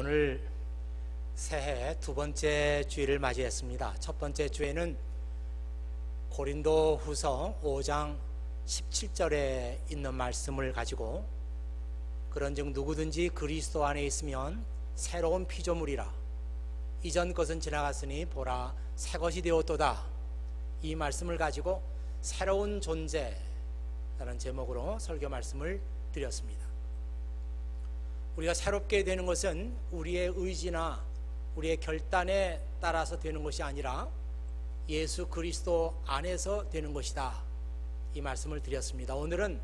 오늘 새해 두 번째 주일을 맞이했습니다. 첫 번째 주에는 고린도 후서 5장 17절에 있는 말씀을 가지고 그런즉 누구든지 그리스도 안에 있으면 새로운 피조물이라 이전 것은 지나갔으니 보라 새 것이 되었도다, 이 말씀을 가지고 새로운 존재라는 제목으로 설교 말씀을 드렸습니다. 우리가 새롭게 되는 것은 우리의 의지나 우리의 결단에 따라서 되는 것이 아니라 예수 그리스도 안에서 되는 것이다, 이 말씀을 드렸습니다. 오늘은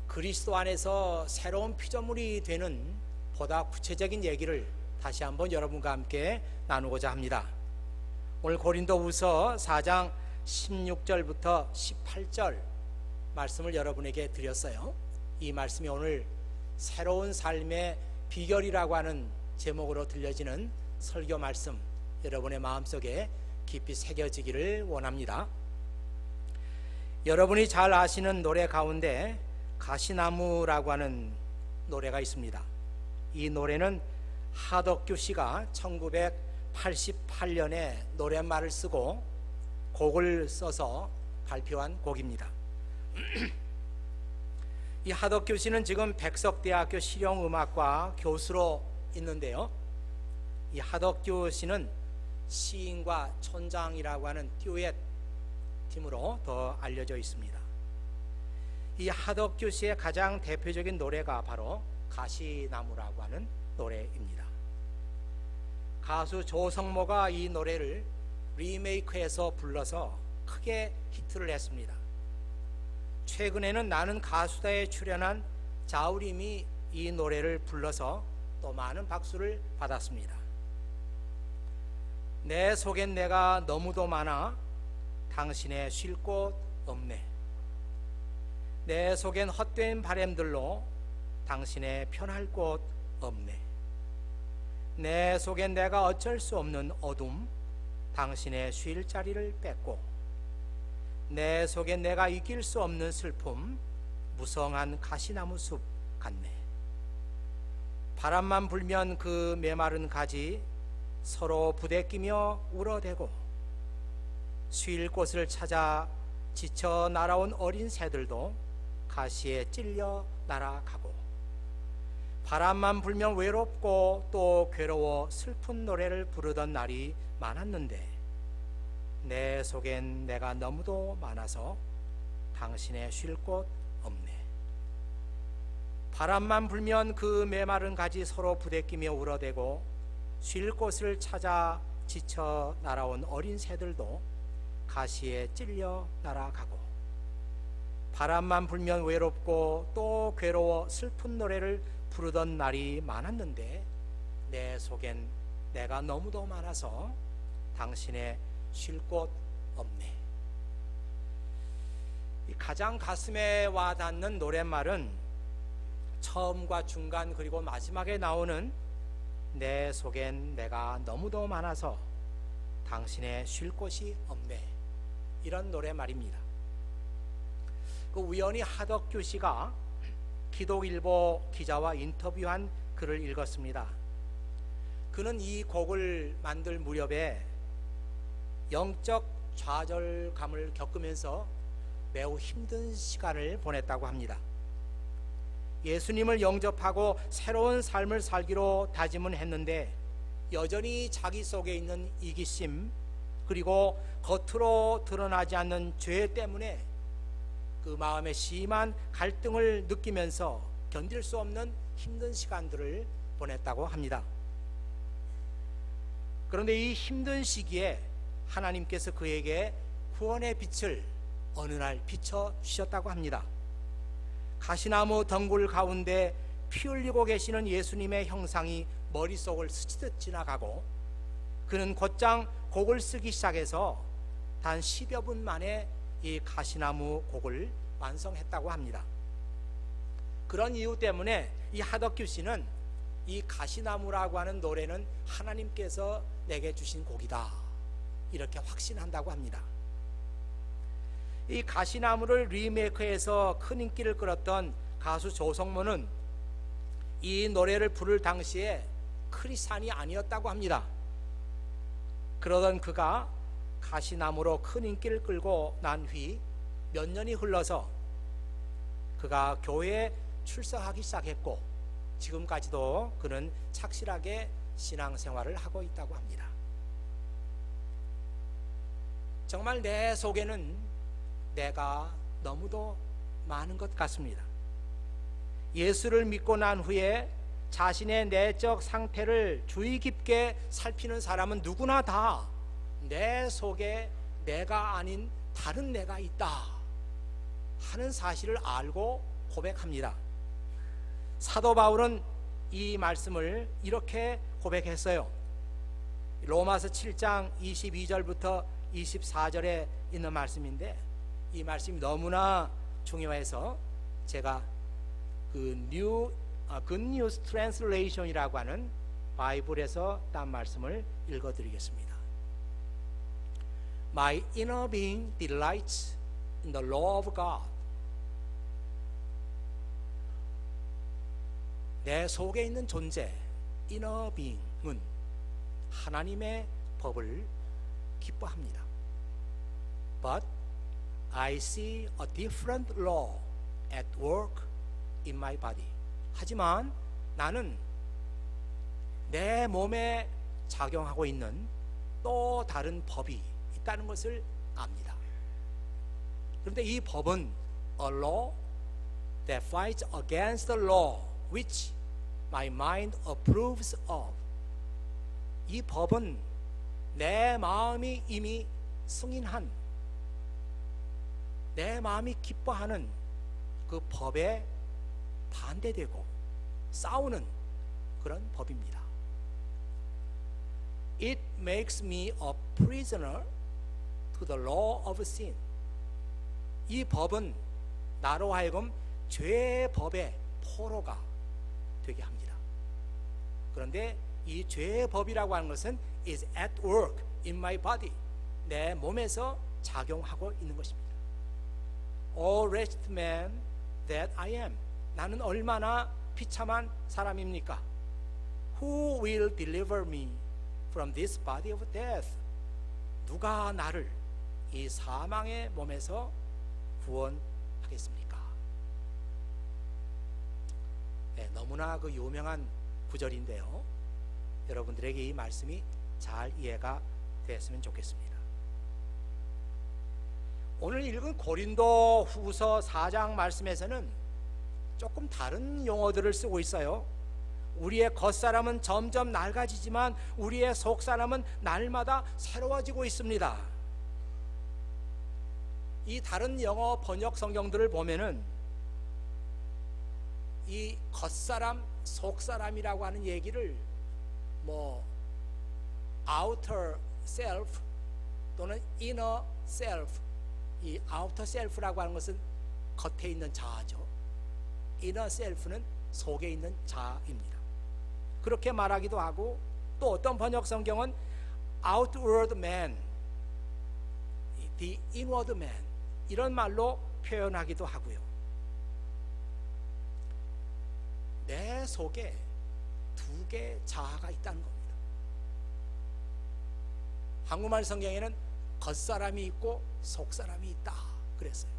그리스도 안에서 새로운 피조물이 되는 보다 구체적인 얘기를 다시 한번 여러분과 함께 나누고자 합니다. 오늘 고린도후서 4장 16절부터 18절 말씀을 여러분에게 드렸어요. 이 말씀이 오늘 새로운 삶의 비결이라고 하는 제목으로 들려지는 설교 말씀, 여러분의 마음속에 깊이 새겨지기를 원합니다. 여러분이 잘 아시는 노래 가운데 가시나무라고 하는 노래가 있습니다. 이 노래는 하덕규 씨가 1988년에 노랫말을 쓰고 곡을 써서 발표한 곡입니다. 이 하덕규 씨는 지금 백석대학교 실용음악과 교수로 있는데요, 이 하덕규 씨는 시인과 촌장이라고 하는 듀엣 팀으로 더 알려져 있습니다. 이 하덕규 씨의 가장 대표적인 노래가 바로 가시나무라고 하는 노래입니다. 가수 조성모가 이 노래를 리메이크해서 불러서 크게 히트를 했습니다. 최근에는 나는 가수다에 출연한 자우림이 이 노래를 불러서 또 많은 박수를 받았습니다. 내 속엔 내가 너무도 많아 당신의 쉴 곳 없네. 내 속엔 헛된 바램들로 당신의 편할 곳 없네. 내 속엔 내가 어쩔 수 없는 어둠, 당신의 쉴 자리를 뺏고, 내 속엔 내가 이길 수 없는 슬픔, 무성한 가시나무 숲 같네. 바람만 불면 그 메마른 가지 서로 부대끼며 울어대고, 쉴 곳을 찾아 지쳐 날아온 어린 새들도 가시에 찔려 날아가고, 바람만 불면 외롭고 또 괴로워 슬픈 노래를 부르던 날이 많았는데 내 속엔 내가 너무도 많아서 당신의 쉴 곳 없네. 바람만 불면 그 메마른 가지 서로 부대끼며 울어대고, 쉴 곳을 찾아 지쳐 날아온 어린 새들도 가시에 찔려 날아가고, 바람만 불면 외롭고 또 괴로워 슬픈 노래를 부르던 날이 많았는데 내 속엔 내가 너무도 많아서 당신의 쉴 곳 없네. 가장 가슴에 와닿는 노랫말은 처음과 중간 그리고 마지막에 나오는 내 속엔 내가 너무도 많아서 당신의 쉴 곳이 없네, 이런 노랫말입니다. 우연히 하덕규 씨가 기독일보 기자와 인터뷰한 글을 읽었습니다. 그는 이 곡을 만들 무렵에 영적 좌절감을 겪으면서 매우 힘든 시간을 보냈다고 합니다. 예수님을 영접하고 새로운 삶을 살기로 다짐은 했는데 여전히 자기 속에 있는 이기심 그리고 겉으로 드러나지 않는 죄 때문에 그 마음의 심한 갈등을 느끼면서 견딜 수 없는 힘든 시간들을 보냈다고 합니다. 그런데 이 힘든 시기에 하나님께서 그에게 구원의 빛을 어느 날 비춰 주셨다고 합니다. 가시나무 덩굴 가운데 피 흘리고 계시는 예수님의 형상이 머릿속을 스치듯 지나가고, 그는 곧장 곡을 쓰기 시작해서 단 10여 분 만에 이 가시나무 곡을 완성했다고 합니다. 그런 이유 때문에 이 하덕규 씨는 이 가시나무라고 하는 노래는 하나님께서 내게 주신 곡이다, 이렇게 확신한다고 합니다. 이 가시나무를 리메이크해서 큰 인기를 끌었던 가수 조성모는 이 노래를 부를 당시에 크리스찬이 아니었다고 합니다. 그러던 그가 가시나무로 큰 인기를 끌고 난 뒤 몇 년이 흘러서 그가 교회에 출석하기 시작했고 지금까지도 그는 착실하게 신앙생활을 하고 있다고 합니다. 정말 내 속에는 내가 너무도 많은 것 같습니다. 예수를 믿고 난 후에 자신의 내적 상태를 주의 깊게 살피는 사람은 누구나 다 내 속에 내가 아닌 다른 내가 있다 하는 사실을 알고 고백합니다. 사도 바울은 이 말씀을 이렇게 고백했어요. 로마서 7장 22절부터 24절에 있는 말씀인데 이 말씀이 너무나 중요해서 제가 Good News Translation이라고 하는 바이블에서 딴 말씀을 읽어드리겠습니다. My inner being delights in the law of God. 내 속에 있는 존재, inner being은 하나님의 법을 기뻐합니다. But I see a different law at work in my body. 하지만 나는 내 몸에 작용하고 있는 또 다른 법이 있다는 것을 압니다. 그런데 이 법은 a law that fights against the law which my mind approves of. 이 법은 내 마음이 이미 승인한, 내 마음이 기뻐하는 그 법에 반대되고 싸우는 그런 법입니다. It makes me a prisoner to the law of sin. 이 법은 나로 하여금 죄의 법의 포로가 되게 합니다. 그런데 이 죄의 법이라고 하는 것은 is at work in my body. 내 몸에서 작용하고 있는 것입니다. O wretched man that I am. 나는 얼마나 비참한 사람입니까? Who will deliver me from this body of death? 누가 나를 이 사망의 몸에서 구원하겠습니까? 네, 너무나 그 유명한 구절인데요. 여러분들에게 이 말씀이 잘 이해가 됐으면 좋겠습니다. 오늘 읽은 고린도 후서 4장 말씀에서는 조금 다른 용어들을 쓰고 있어요. 우리의 겉사람은 점점 낡아지지만 우리의 속사람은 날마다 새로워지고 있습니다. 이 다른 영어 번역 성경들을 보면은 이 겉사람, 속사람이라고 하는 얘기를 outer self 또는 inner self, 이 outer self라고 하는 것은 겉에 있는 자아죠. inner self는 속에 있는 자아입니다. 그렇게 말하기도 하고 또 어떤 번역 성경은 outward man, the inward man 이런 말로 표현하기도 하고요. 내 속에 두 개의 자아가 있다는 겁니다. 한국말 성경에는 겉사람이 있고 속사람이 있다 그랬어요.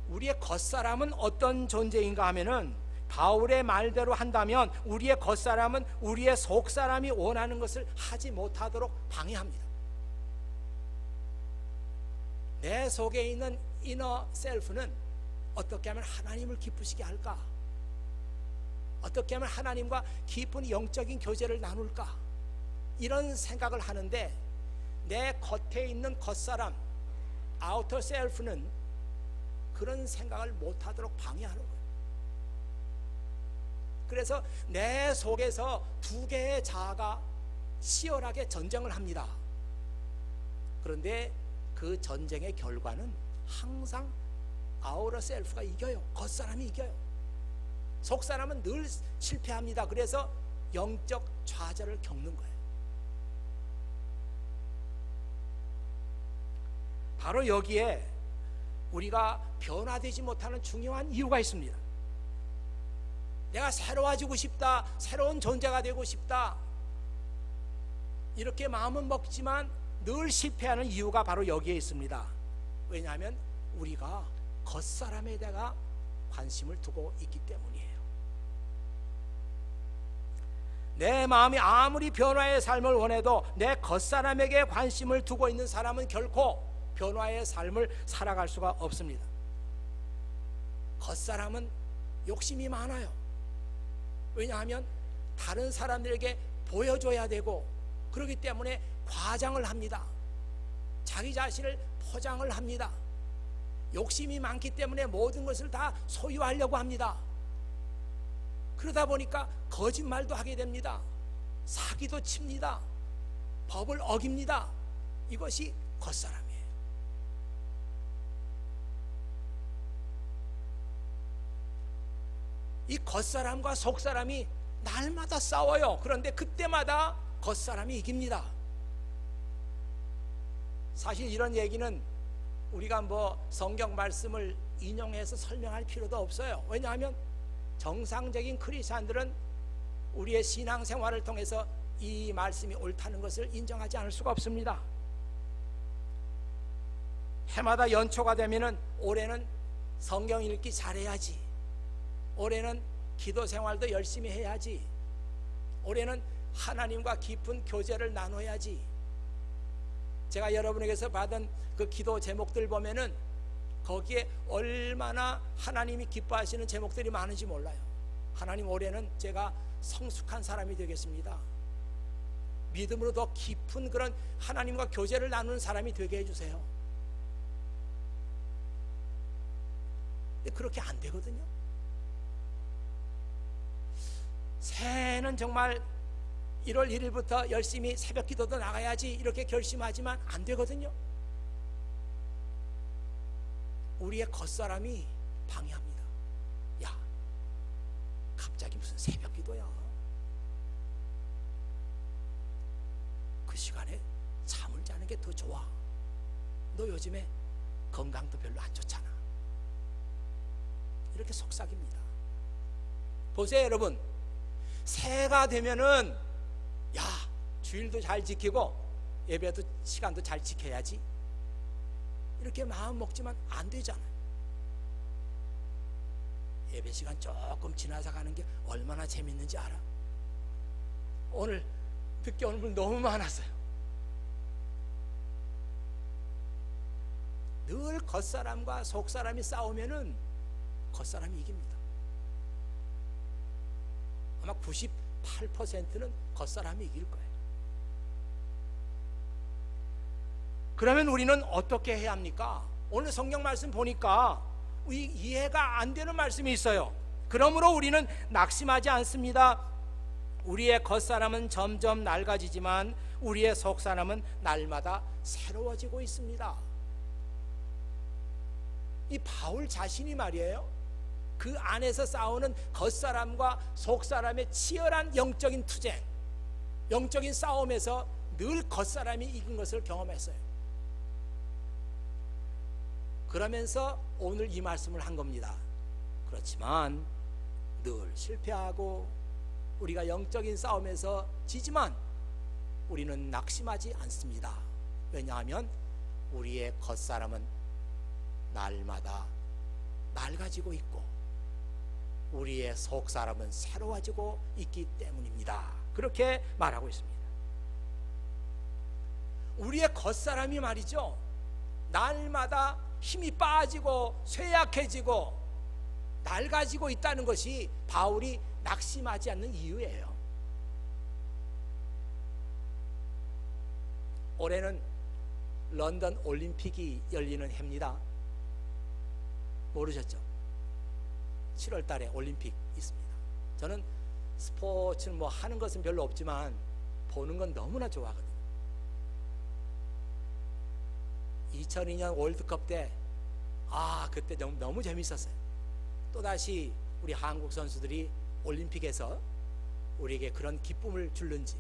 우리의 겉사람은 어떤 존재인가 하면은 바울의 말대로 한다면 우리의 겉사람은 우리의 속사람이 원하는 것을 하지 못하도록 방해합니다. 내 속에 있는 이너 셀프는 어떻게 하면 하나님을 기쁘시게 할까? 어떻게 하면 하나님과 깊은 영적인 교제를 나눌까? 이런 생각을 하는데 내 겉에 있는 겉사람, 아우터 셀프는 그런 생각을 못하도록 방해하는 거예요. 그래서 내 속에서 두 개의 자아가 치열하게 전쟁을 합니다. 그런데 그 전쟁의 결과는 항상 아우터 셀프가 이겨요. 겉사람이 이겨요. 속사람은 늘 실패합니다. 그래서 영적 좌절을 겪는 거예요. 바로 여기에 우리가 변화되지 못하는 중요한 이유가 있습니다. 내가 새로워지고 싶다, 새로운 존재가 되고 싶다, 이렇게 마음은 먹지만 늘 실패하는 이유가 바로 여기에 있습니다. 왜냐하면 우리가 겉사람에 대해 관심을 두고 있기 때문이에요. 내 마음이 아무리 변화의 삶을 원해도 내 겉사람에게 관심을 두고 있는 사람은 결코 변화의 삶을 살아갈 수가 없습니다. 겉사람은 욕심이 많아요. 왜냐하면 다른 사람들에게 보여줘야 되고, 그렇기 때문에 과장을 합니다. 자기 자신을 포장을 합니다. 욕심이 많기 때문에 모든 것을 다 소유하려고 합니다. 그러다 보니까 거짓말도 하게 됩니다. 사기도 칩니다. 법을 어깁니다. 이것이 겉사람이에요. 이 겉사람과 속사람이 날마다 싸워요. 그런데 그때마다 겉사람이 이깁니다. 사실 이런 얘기는 우리가 성경 말씀을 인용해서 설명할 필요도 없어요. 왜냐하면 정상적인 크리스찬들은 우리의 신앙생활을 통해서 이 말씀이 옳다는 것을 인정하지 않을 수가 없습니다. 해마다 연초가 되면은 올해는 성경 읽기 잘해야지, 올해는 기도 생활도 열심히 해야지, 올해는 하나님과 깊은 교제를 나눠야지. 제가 여러분에게서 받은 그 기도 제목들 보면은 거기에 얼마나 하나님이 기뻐하시는 제목들이 많은지 몰라요. 하나님, 올해는 제가 성숙한 사람이 되겠습니다. 믿음으로 더 깊은 그런 하나님과 교제를 나누는 사람이 되게 해주세요. 그렇게 안 되거든요. 새해는 정말 1월 1일부터 열심히 새벽 기도도 나가야지 이렇게 결심하지만 안 되거든요. 우리의 겉사람이 방해합니다. 야, 갑자기 무슨 새벽 기도야? 그 시간에 잠을 자는 게 더 좋아. 너 요즘에 건강도 별로 안 좋잖아. 이렇게 속삭입니다. 보세요, 여러분. 새해가 되면은 야, 주일도 잘 지키고 예배도 시간도 잘 지켜야지, 이렇게 마음 먹지만 안 되잖아요. 예배 시간 조금 지나서 가는 게 얼마나 재밌는지 알아? 오늘 늦게 오는 분 너무 많았어요. 늘 겉사람과 속사람이 싸우면은 겉사람이 이깁니다. 아마 98%는 겉사람이 이길 거예요. 그러면 우리는 어떻게 해야 합니까? 오늘 성경 말씀 보니까 이해가 안 되는 말씀이 있어요. 그러므로 우리는 낙심하지 않습니다. 우리의 겉사람은 점점 낡아지지만 우리의 속사람은 날마다 새로워지고 있습니다. 이 바울 자신이 말이에요, 그 안에서 싸우는 겉사람과 속사람의 치열한 영적인 투쟁, 영적인 싸움에서 늘 겉사람이 이긴 것을 경험했어요. 그러면서 오늘 이 말씀을 한 겁니다. 그렇지만 늘 실패하고 우리가 영적인 싸움에서 지지만 우리는 낙심하지 않습니다. 왜냐하면 우리의 겉사람은 날마다 낡아지고 있고 우리의 속사람은 새로워지고 있기 때문입니다. 그렇게 말하고 있습니다. 우리의 겉사람이 말이죠, 날마다 힘이 빠지고 쇠약해지고 낡아지고 있다는 것이 바울이 낙심하지 않는 이유예요. 올해는 런던 올림픽이 열리는 해입니다. 모르셨죠? 7월 달에 올림픽 있습니다. 저는 스포츠는 하는 것은 별로 없지만 보는 건 너무나 좋아하거든요. 2002년 월드컵 때 그때 너무 재밌었어요. 또다시 우리 한국 선수들이 올림픽에서 우리에게 그런 기쁨을 줄는지.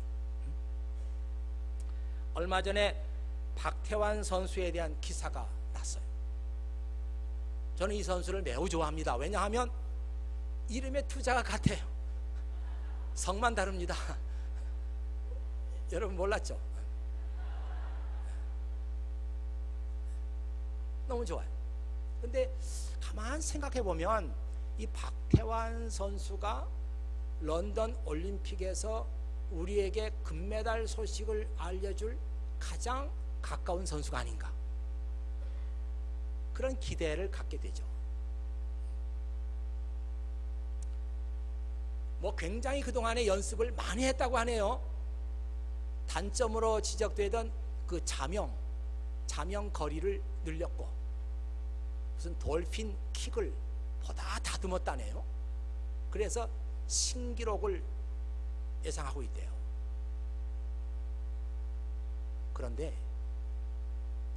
얼마 전에 박태환 선수에 대한 기사가 났어요. 저는 이 선수를 매우 좋아합니다. 왜냐하면 이름에 투자가 같아요. 성만 다릅니다. 여러분 몰랐죠? 너무 좋아요. 근데 가만 생각해 보면 이 박태환 선수가 런던 올림픽에서 우리에게 금메달 소식을 알려줄 가장 가까운 선수가 아닌가, 그런 기대를 갖게 되죠. 뭐 굉장히 그동안에 연습을 많이 했다고 하네요. 단점으로 지적되던 그 자명 거리를 늘렸고 무슨 돌핀 킥을 보다 다듬었다네요. 그래서 신기록을 예상하고 있대요. 그런데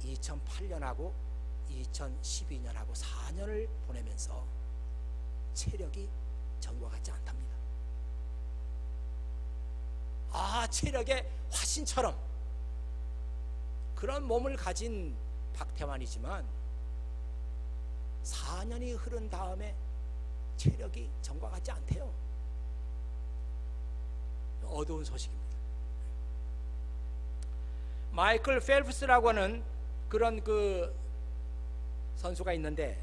2008년하고 2012년하고 4년을 보내면서 체력이 전과 같지 않답니다. 체력의 화신처럼 그런 몸을 가진 박태환이지만 4년이 흐른 다음에 체력이 전과 같지 않대요. 어두운 소식입니다. 마이클 펠프스라고 하는 그런 그 선수가 있는데,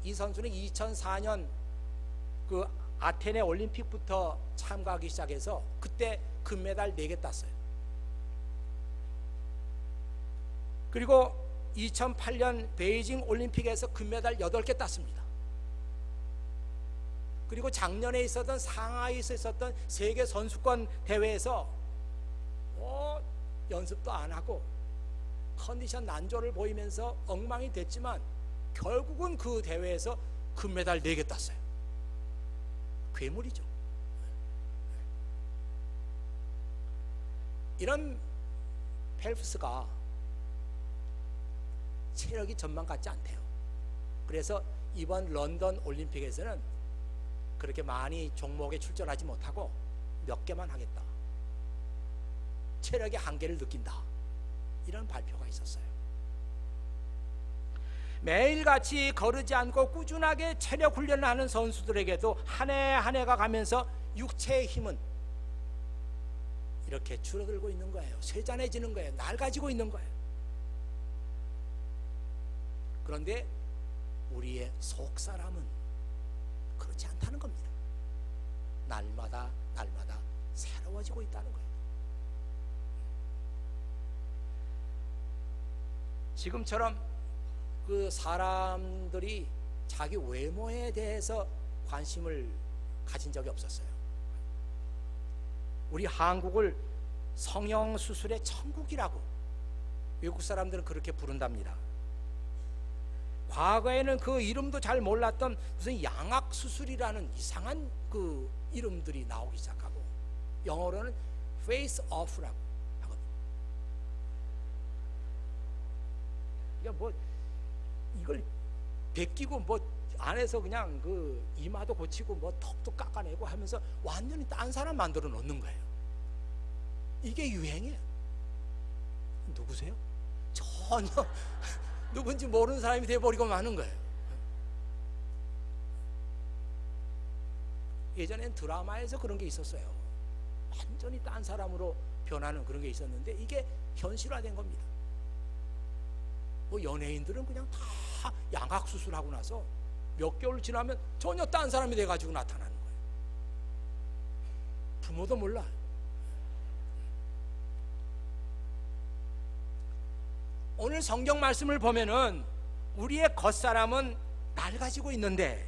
이 선수는 2004년 그 아테네 올림픽부터 참가하기 시작해서 그때 금메달 4개 땄어요. 그리고 2008년 베이징 올림픽에서 금메달 8개 땄습니다. 그리고 작년에 있었던 상하이에서 있었던 세계 선수권 대회에서 연습도 안 하고 컨디션 난조를 보이면서 엉망이 됐지만 결국은 그 대회에서 금메달 4개 땄어요. 괴물이죠. 이런 펠프스가 체력이 전망 같지 않대요. 그래서 이번 런던 올림픽에서는 그렇게 많이 종목에 출전하지 못하고 몇 개만 하겠다, 체력의 한계를 느낀다, 이런 발표가 있었어요. 매일같이 거르지 않고 꾸준하게 체력 훈련을 하는 선수들에게도 한 해 한 해가 가면서 육체의 힘은 이렇게 줄어들고 있는 거예요. 쇠잔해지는 거예요. 낡아지고 있는 거예요. 그런데 우리의 속사람은 그렇지 않다는 겁니다. 날마다 새로워지고 있다는 거예요. 지금처럼 그 사람들이 자기 외모에 대해서 관심을 가진 적이 없었어요. 우리 한국을 성형수술의 천국이라고 외국 사람들은 그렇게 부른답니다. 과거에는 그 이름도 잘 몰랐던 무슨 양악수술이라는 이상한 그 이름들이 나오기 시작하고, 영어로는 face off라고 하거든요. 그러니까 뭐 이걸 베끼고 뭐 안에서 그냥 그 이마도 고치고 뭐 턱도 깎아내고 하면서 완전히 딴 사람 만들어 놓는 거예요. 이게 유행이에요. 누구세요? 전혀 누군지 모르는 사람이 돼버리고 마는 거예요. 예전엔 드라마에서 그런 게 있었어요. 완전히 딴 사람으로 변하는 그런 게 있었는데 이게 현실화된 겁니다. 뭐 연예인들은 그냥 다 양악수술하고 나서 몇 개월 지나면 전혀 딴 사람이 돼가지고 나타나는 거예요. 부모도 몰라. 오늘 성경 말씀을 보면은 우리의 겉사람은 낡아지고 있는데,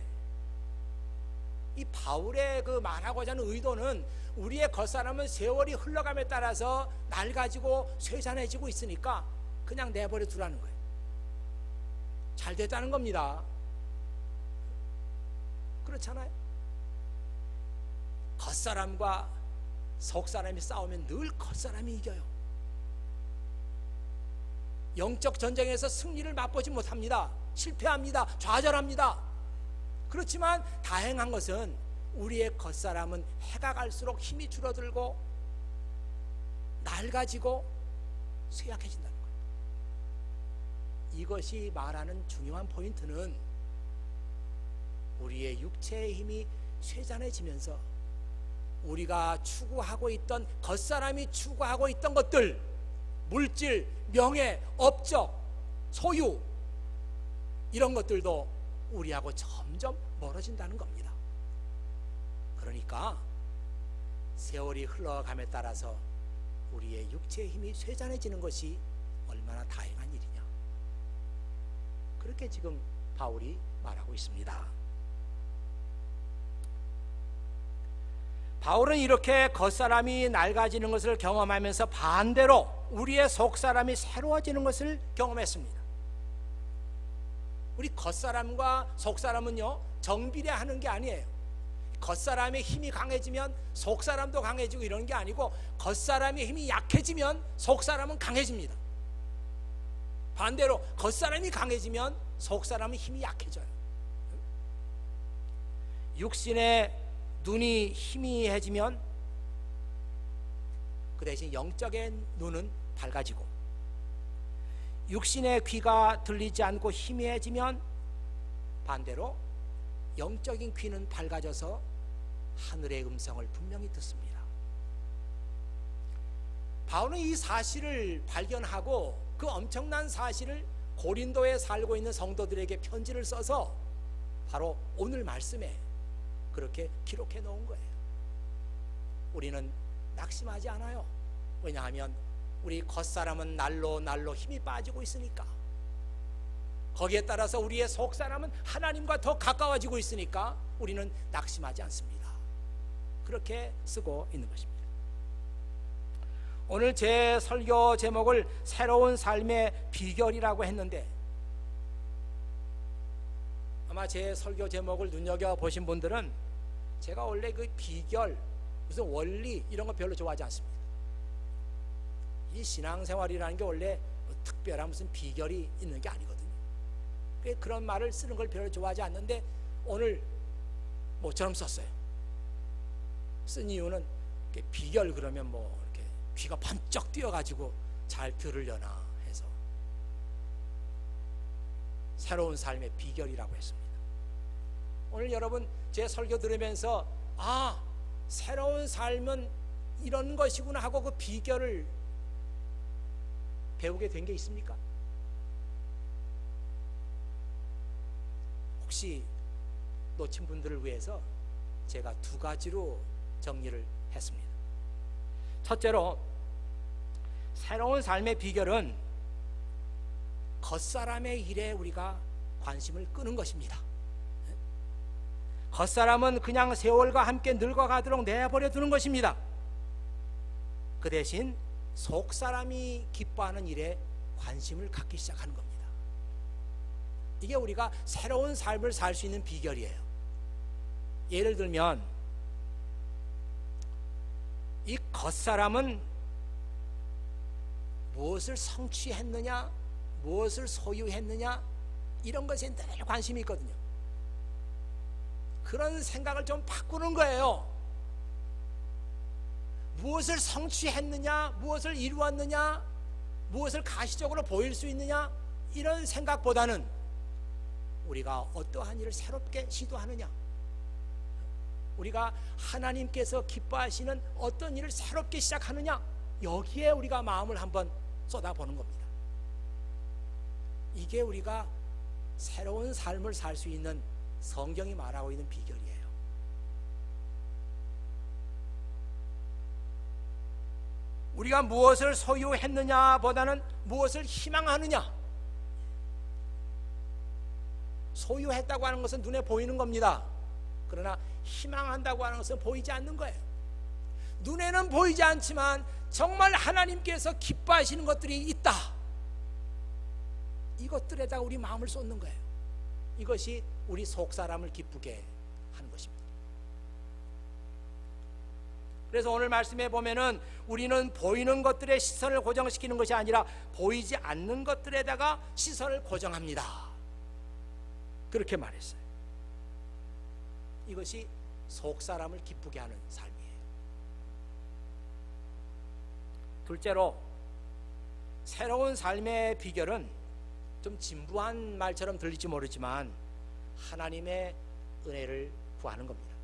이 바울의 그 말하고자 하는 의도는 우리의 겉사람은 세월이 흘러감에 따라서 낡아지고 쇠잔해지고 있으니까 그냥 내버려 두라는 거예요. 잘 됐다는 겁니다. 그렇잖아요. 겉사람과 속사람이 싸우면 늘 겉사람이 이겨요. 영적 전쟁에서 승리를 맛보지 못합니다. 실패합니다. 좌절합니다. 그렇지만 다행한 것은 우리의 겉사람은 해가 갈수록 힘이 줄어들고 낡아지고 쇠약해진다는 거예요. 이것이 말하는 중요한 포인트는 우리의 육체의 힘이 쇠잔해지면서 우리가 추구하고 있던, 겉사람이 추구하고 있던 것들, 물질, 명예, 업적, 소유, 이런 것들도 우리하고 점점 멀어진다는 겁니다. 그러니까 세월이 흘러감에 따라서 우리의 육체의 힘이 쇠잔해지는 것이 얼마나 다행한 일이냐, 그렇게 지금 바울이 말하고 있습니다. 바울은 이렇게 겉사람이 낡아지는 것을 경험하면서 반대로 우리의 속사람이 새로워지는 것을 경험했습니다. 우리 겉사람과 속사람은요, 정비례하는 게 아니에요. 겉사람의 힘이 강해지면 속사람도 강해지고 이런 게 아니고, 겉사람의 힘이 약해지면 속사람은 강해집니다. 반대로 겉사람이 강해지면 속사람의 힘이 약해져요. 육신의 눈이 희미해지면 그 대신 영적의 눈은 밝아지고, 육신의 귀가 들리지 않고 희미해지면 반대로 영적인 귀는 밝아져서 하늘의 음성을 분명히 듣습니다. 바울은 이 사실을 발견하고 그 엄청난 사실을 고린도에 살고 있는 성도들에게 편지를 써서 바로 오늘 말씀에 그렇게 기록해 놓은 거예요. 우리는 낙심하지 않아요. 왜냐하면 우리 겉사람은 날로 힘이 빠지고 있으니까, 거기에 따라서 우리의 속사람은 하나님과 더 가까워지고 있으니까 우리는 낙심하지 않습니다. 그렇게 쓰고 있는 것입니다. 오늘 제 설교 제목을 새로운 삶의 비결이라고 했는데, 아마 제 설교 제목을 눈여겨보신 분들은 제가 원래 그 비결, 무슨 원리 이런 거 별로 좋아하지 않습니다. 이 신앙생활이라는 게 원래 뭐 특별한 무슨 비결이 있는 게 아니거든요. 그런 말을 쓰는 걸 별로 좋아하지 않는데 오늘 모처럼 썼어요. 쓴 이유는 비결 그러면 뭐 이렇게 귀가 번쩍 뛰어가지고 잘 들으려나 해서 새로운 삶의 비결이라고 했습니다. 오늘 여러분 제 설교 들으면서 새로운 삶은 이런 것이구나 하고 그 비결을 배우게 된 게 있습니까? 혹시 놓친 분들을 위해서 제가 두 가지로 정리를 했습니다. 첫째로, 새로운 삶의 비결은 겉사람의 일에 우리가 관심을 끄는 것입니다. 겉사람은 그냥 세월과 함께 늙어가도록 내버려 두는 것입니다. 그 대신 속사람이 기뻐하는 일에 관심을 갖기 시작하는 겁니다. 이게 우리가 새로운 삶을 살 수 있는 비결이에요. 예를 들면 이 겉사람은 무엇을 성취했느냐, 무엇을 소유했느냐, 이런 것에 늘 관심이 있거든요. 그런 생각을 좀 바꾸는 거예요. 무엇을 성취했느냐, 무엇을 이루었느냐, 무엇을 가시적으로 보일 수 있느냐, 이런 생각보다는 우리가 어떠한 일을 새롭게 시도하느냐, 우리가 하나님께서 기뻐하시는 어떤 일을 새롭게 시작하느냐, 여기에 우리가 마음을 한번 쏟아보는 겁니다. 이게 우리가 새로운 삶을 살 수 있는 성경이 말하고 있는 비결이에요. 우리가 무엇을 소유했느냐 보다는 무엇을 희망하느냐. 소유했다고 하는 것은 눈에 보이는 겁니다. 그러나 희망한다고 하는 것은 보이지 않는 거예요. 눈에는 보이지 않지만 정말 하나님께서 기뻐하시는 것들이 있다. 이것들에다가 우리 마음을 쏟는 거예요. 이것이 우리 속사람을 기쁘게 하는 것입니다. 그래서 오늘 말씀에 보면은 우리는 보이는 것들에 시선을 고정시키는 것이 아니라 보이지 않는 것들에다가 시선을 고정합니다. 그렇게 말했어요. 이것이 속사람을 기쁘게 하는 삶이에요. 둘째로, 새로운 삶의 비결은 좀 진부한 말처럼 들릴지 모르지만 하나님의 은혜를 구하는 겁니다.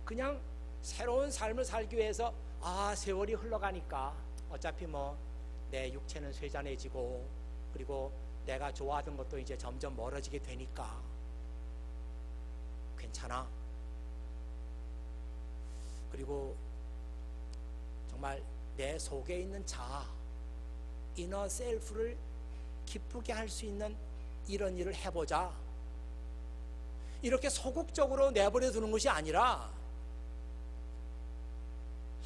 그냥 새로운 삶을 살기 위해서 세월이 흘러가니까 어차피 내 육체는 쇠잔해지고 그리고 내가 좋아하던 것도 이제 점점 멀어지게 되니까 괜찮아. 그리고 정말 내 속에 있는 자아, 이너 셀프를 기쁘게 할 수 있는 이런 일을 해보자. 이렇게 소극적으로 내버려 두는 것이 아니라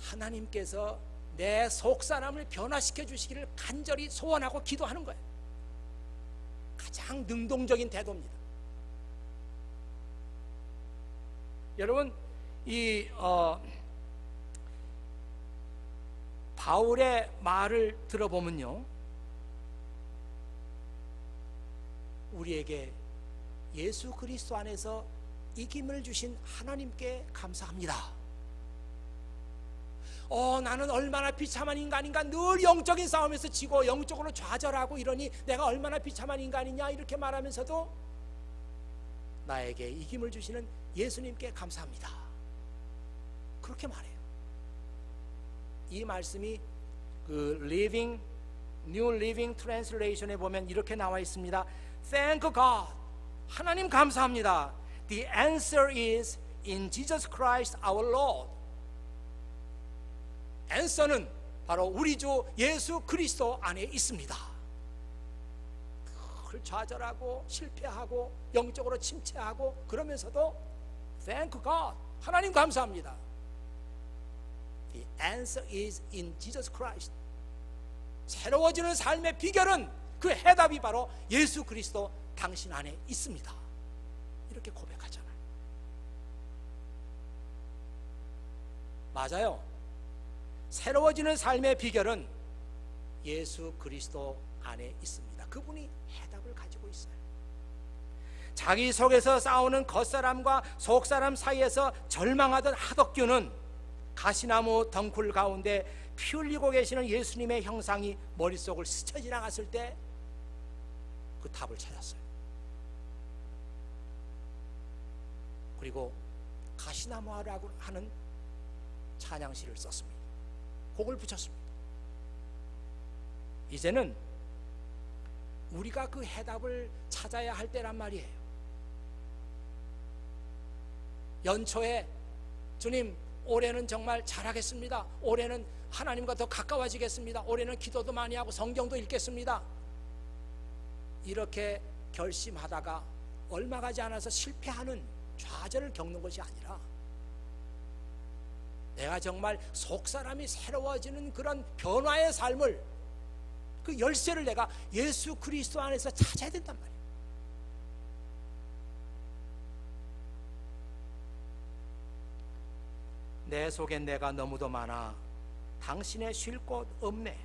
하나님께서 내 속사람을 변화시켜 주시기를 간절히 소원하고 기도하는 거예요. 가장 능동적인 태도입니다. 여러분, 이 바울의 말을 들어보면요, 우리에게 예수 그리스도 안에서 이김을 주신 하나님께 감사합니다. 나는 얼마나 비참한 인간인가, 늘 영적인 싸움에서 지고 영적으로 좌절하고 이러니 내가 얼마나 비참한 인간이냐, 이렇게 말하면서도 나에게 이김을 주시는 예수님께 감사합니다. 그렇게 말해요. 이 말씀이 그 New Living Translation에 보면 이렇게 나와 있습니다. Thank God. 하나님 감사합니다. The answer is in Jesus Christ our Lord. answer는 바로 우리 주 예수 그리스도 안에 있습니다. 늘 좌절하고 실패하고 영적으로 침체하고 그러면서도 Thank God. 하나님 감사합니다. The answer is in Jesus Christ. 새로워지는 삶의 비결은, 그 해답이 바로 예수 그리스도 당신 안에 있습니다. 이렇게 고백하잖아요. 맞아요. 새로워지는 삶의 비결은 예수 그리스도 안에 있습니다. 그분이 해답을 가지고 있어요. 자기 속에서 싸우는 겉사람과 속사람 사이에서 절망하던 하덕규는 가시나무 덩굴 가운데 피 흘리고 계시는 예수님의 형상이 머릿속을 스쳐 지나갔을 때 그 답을 찾았어요. 그리고 가시나무라고 하는 찬양시를 썼습니다. 곡을 붙였습니다. 이제는 우리가 그 해답을 찾아야 할 때란 말이에요. 연초에 주님, 올해는 정말 잘하겠습니다. 올해는 하나님과 더 가까워지겠습니다. 올해는 기도도 많이 하고 성경도 읽겠습니다. 이렇게 결심하다가 얼마 가지 않아서 실패하는 좌절을 겪는 것이 아니라 내가 정말 속사람이 새로워지는 그런 변화의 삶을, 그 열쇠를 내가 예수 그리스도 안에서 찾아야 된단 말이에요. 내 속엔 내가 너무도 많아 당신의 쉴 곳 없네.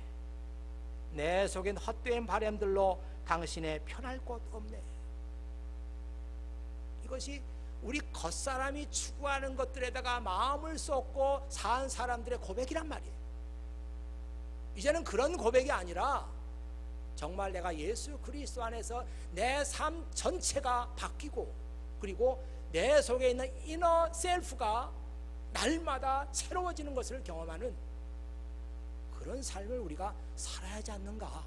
내 속엔 헛된 바램들로 당신의 편할 곳 없네. 이것이 우리 겉사람이 추구하는 것들에다가 마음을 쏟고 산 사람들의 고백이란 말이에요. 이제는 그런 고백이 아니라 정말 내가 예수 그리스도 안에서 내 삶 전체가 바뀌고, 그리고 내 속에 있는 이너 셀프가 날마다 새로워지는 것을 경험하는 그런 삶을 우리가 살아야 하지 않는가.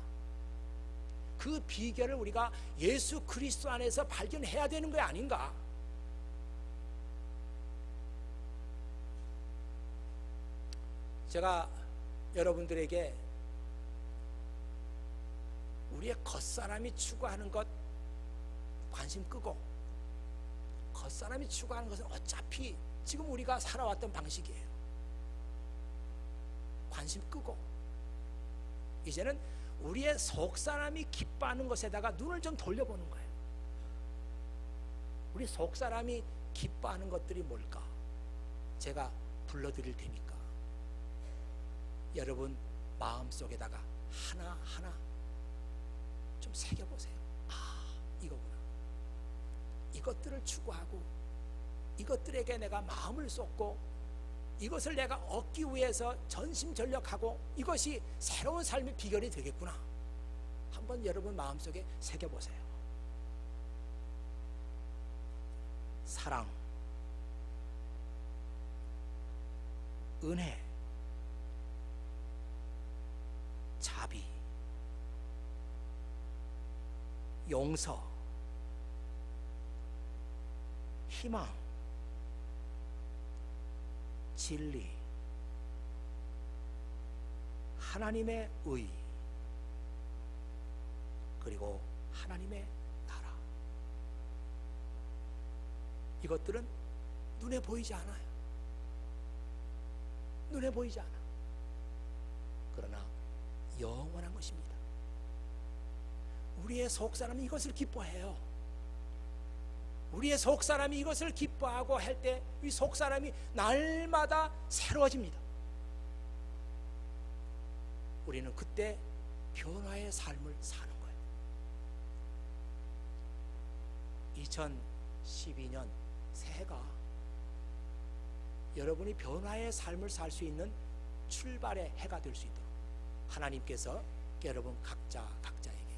그 비결을 우리가 예수 그리스도 안에서 발견해야 되는 거 아닌가. 제가 여러분들에게 우리의 겉사람이 추구하는 것 관심 끄고, 겉사람이 추구하는 것은 어차피 지금 우리가 살아왔던 방식이에요. 관심 끄고 이제는 우리의 속사람이 기뻐하는 것에다가 눈을 좀 돌려보는 거예요. 우리 속사람이 기뻐하는 것들이 뭘까? 제가 불러드릴 테니까 여러분 마음속에다가 하나하나 좀 새겨보세요. 이거구나. 이것들을 추구하고 이것들에게 내가 마음을 쏟고 이것을 내가 얻기 위해서 전심전력하고 이것이 새로운 삶의 비결이 되겠구나. 한번 여러분 마음속에 새겨보세요. 사랑, 은혜, 자비, 용서, 희망, 진리, 하나님의 의, 그리고 하나님의 나라. 이것들은 눈에 보이지 않아요. 눈에 보이지 않아. 그러나 영원한 것입니다. 우리의 속사람이 이것을 기뻐해요. 우리의 속사람이 이것을 기뻐하고 할 때 이 속사람이 날마다 새로워집니다. 우리는 그때 변화의 삶을 사는 거예요. 2012년 새해가 여러분이 변화의 삶을 살 수 있는 출발의 해가 될 수 있도록 하나님께서 여러분 각자에게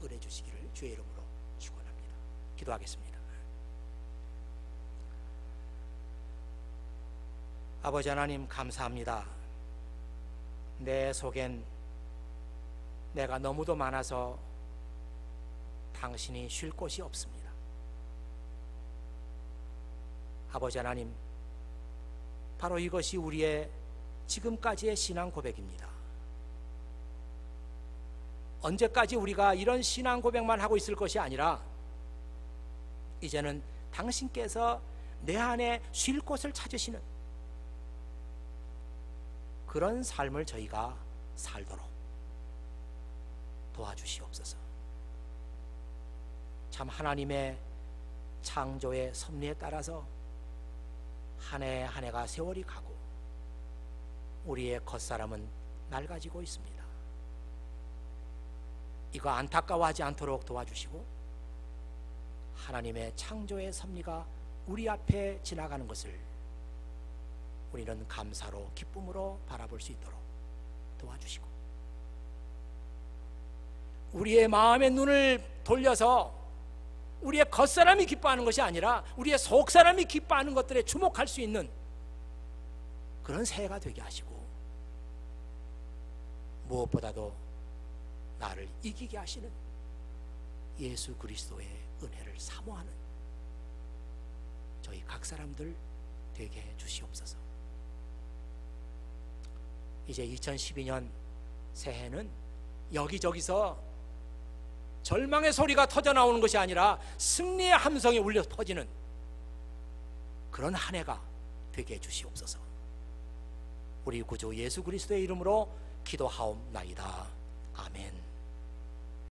은혜 주시기를 주의 이름으로 축원합니다. 기도하겠습니다. 아버지 하나님, 감사합니다. 내 속엔 내가 너무도 많아서 당신이 쉴 곳이 없습니다. 아버지 하나님, 바로 이것이 우리의 지금까지의 신앙 고백입니다. 언제까지 우리가 이런 신앙 고백만 하고 있을 것이 아니라 이제는 당신께서 내 안에 쉴 곳을 찾으시는 그런 삶을 저희가 살도록 도와주시옵소서. 참 하나님의 창조의 섭리에 따라서 한 해 한 해가 세월이 가고 우리의 겉사람은 낡아지고 있습니다. 이거 안타까워하지 않도록 도와주시고 하나님의 창조의 섭리가 우리 앞에 지나가는 것을 우리는 감사로 기쁨으로 바라볼 수 있도록 도와주시고 우리의 마음의 눈을 돌려서 우리의 겉사람이 기뻐하는 것이 아니라 우리의 속사람이 기뻐하는 것들에 주목할 수 있는 그런 새해가 되게 하시고 무엇보다도 나를 이기게 하시는 예수 그리스도의 은혜를 사모하는 저희 각 사람들 되게 해 주시옵소서. 이제 2012년 새해는 여기저기서 절망의 소리가 터져 나오는 것이 아니라 승리의 함성이 울려 퍼지는 그런 한 해가 되게 해 주시옵소서. 우리 구주 예수 그리스도의 이름으로 기도하옵나이다. 아멘.